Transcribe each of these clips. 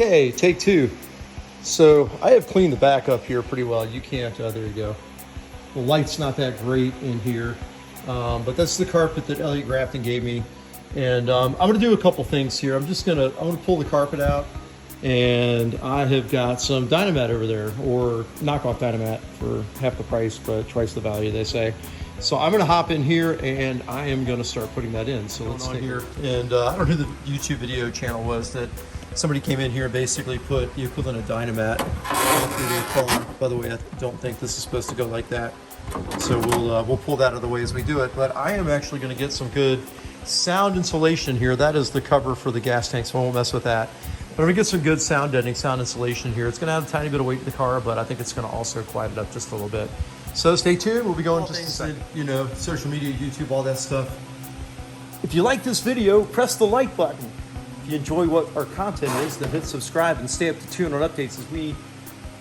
Okay, take two. So I have cleaned the back up here pretty well. You can't, there you go. The light's not that great in here, but that's the carpet that Elliot Grafton gave me. And I'm gonna do a couple things here. I'm gonna pull the carpet out, and I have got some Dynamat over there, or knockoff Dynamat for half the price, but twice the value, they say. So I'm gonna hop in here and I am gonna start putting that in. So let's take here. And I don't know who the YouTube video channel was that somebody came in here and basically put the equivalent of Dynamat through the car. By the way, I don't think this is supposed to go like that. So we'll pull that out of the way as we do it. But I am actually gonna get some good sound insulation here. That is the cover for the gas tank, so I won't mess with that. But I'm gonna get some good sound deadening, sound insulation here. It's gonna have a tiny bit of weight in the car, but I think it's gonna also quiet it up just a little bit. So stay tuned, we'll be going just a second. You know, social media, YouTube, all that stuff. If you like this video, press the like button. If you enjoy what our content is, then hit subscribe and stay up to tune on updates as we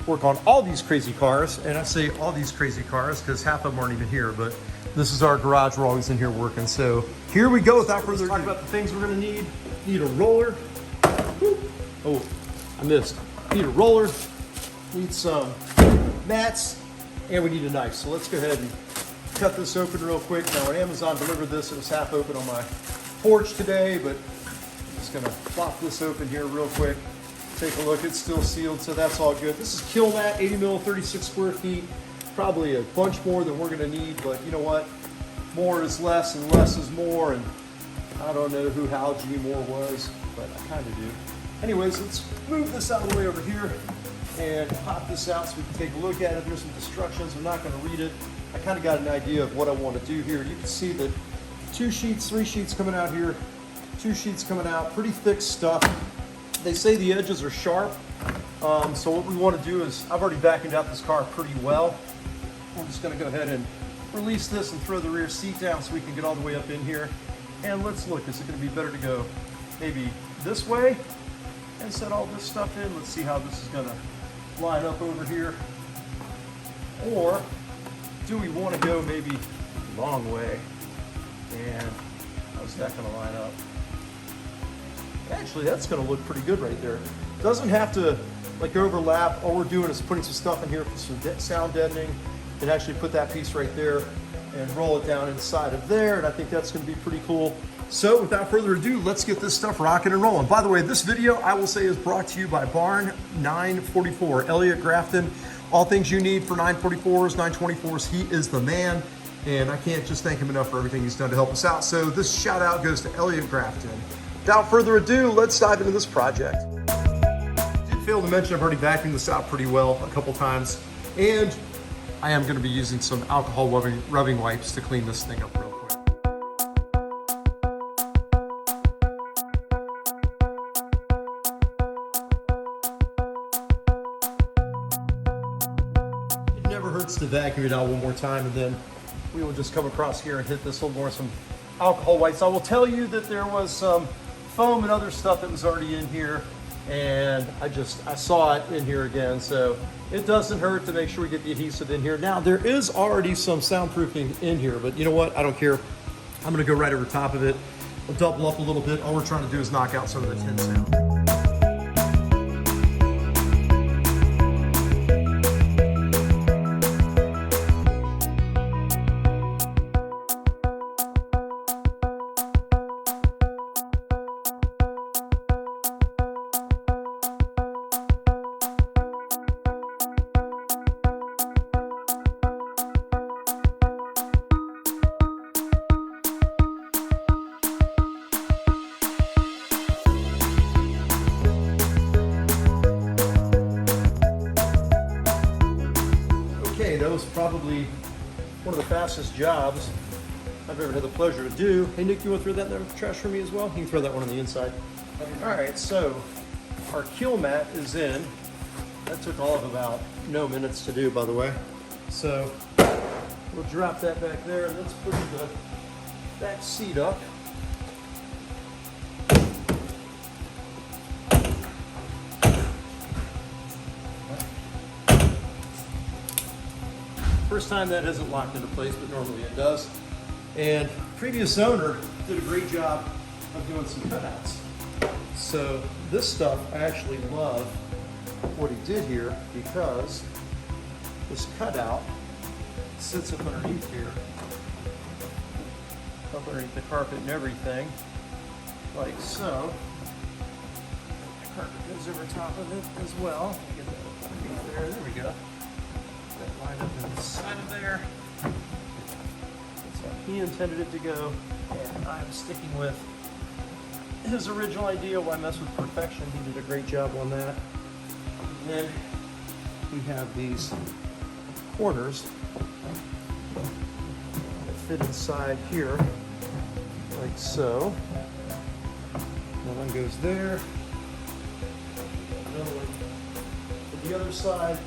work on all these crazy cars. And I say all these crazy cars because half of them aren't even here, but this is our garage. We're always in here working. So here we go. Without further ado, talk about the things we're gonna need. Need a roller. Oh, I missed. Need a roller. Need some mats. And we need a knife. So let's go ahead and cut this open real quick. Now when Amazon delivered this, it was half open on my porch today, but I'm just gonna plop this open here real quick. Take a look, it's still sealed, so that's all good. This is kill mat, 80 mil, 36 square feet. Probably a bunch more than we're gonna need, but you know what? More is less and less is more, and I don't know who Hal G. Moore was, but I kinda do. Anyways, let's move this out of the way over here and pop this out so we can take a look at it. There's some instructions, I'm not gonna read it. I kinda got an idea of what I wanna do here. You can see that 2 sheets, 3 sheets coming out here, 2 sheets coming out, pretty thick stuff. They say the edges are sharp, so what we wanna do is, I've already vacuumed out this car pretty well. I'm just gonna go ahead and release this and throw the rear seat down so we can get all the way up in here. And let's look, is it gonna be better to go maybe this way and set all this stuff in? Let's see how this is gonna line up over here. Or do we want to go maybe the long way? And how's that going to line up? Actually, that's going to look pretty good right there. Doesn't have to like overlap. All we're doing is putting some stuff in here for some sound deadening, and actually put that piece right there and roll it down inside of there. And I think that's going to be pretty cool. So without further ado, let's get this stuff rocking and rolling. By the way, this video, I will say, is brought to you by Barn 944, Elliot Grafton. All things you need for 944s, 924s, he is the man. And I can't just thank him enough for everything he's done to help us out. So this shout out goes to Elliot Grafton. Without further ado, let's dive into this project. I did fail to mention I've already vacuumed this out pretty well a couple times. And I am gonna be using some alcohol rubbing wipes to clean this thing up real quick. To vacuum it out one more time, and then we will just come across here and hit this a little more some alcohol wipes. I will tell you that there was some foam and other stuff that was already in here, and I saw it in here again, so it doesn't hurt to make sure we get the adhesive in here. Now there is already some soundproofing in here, but you know what, I don't care. I'm gonna go right over top of it. We'll double up a little bit. All we're trying to do is knock out some of the tin sound. That was probably one of the fastest jobs I've ever had the pleasure to do. Hey Nick, you want to throw that in the trash for me as well? You can throw that one on the inside. All right, so our kill mat is in. That took all of about no minutes to do, by the way. So we'll drop that back there, and let's put the back seat up. First time that isn't locked into place, but normally it does. And previous owner did a great job of doing some cutouts. So this stuff, I actually love what he did here because this cutout sits up underneath here, up underneath the carpet and everything, like so. The carpet goes over top of it as well. Get that underneath there. There we go. That lined up in the side of there. That's how he intended it to go, and I'm sticking with his original idea. Why mess with perfection? He did a great job on that. And then we have these corners that fit inside here, like so. One goes there. Another one to the other side.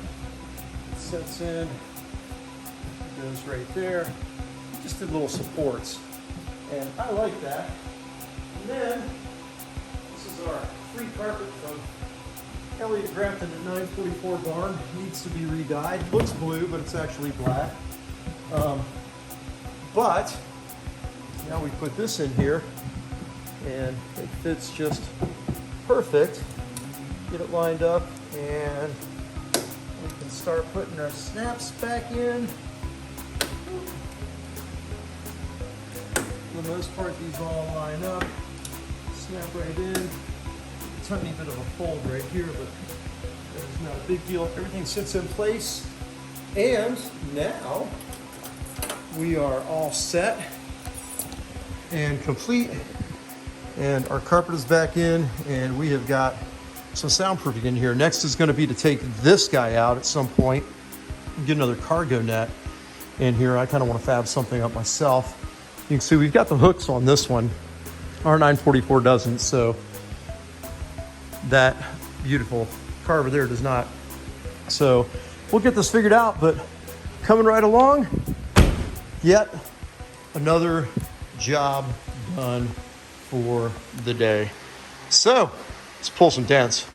It sets in. It goes right there. Just did little supports, and I like that. And then this is our free carpet from Elliott Grafton at 944 Barn. It needs to be re-dyed. Looks blue, but it's actually black. But now we put this in here, and it fits just perfect. Get it lined up, and we can start putting our snaps back in. For the most part, these all line up. Snap right in. Tiny bit of a fold right here, but it's not a big deal. Everything sits in place, and now we are all set and complete. And our carpet is back in, and we have got some soundproofing in here. Next is going to be to take this guy out at some point and get another cargo net in here. I kind of want to fab something up myself. You can see we've got the hooks on this one. Our 944 doesn't, so that beautiful carver there does not. So we'll get this figured out, but coming right along, yet another job done for the day. So let's pull some dents.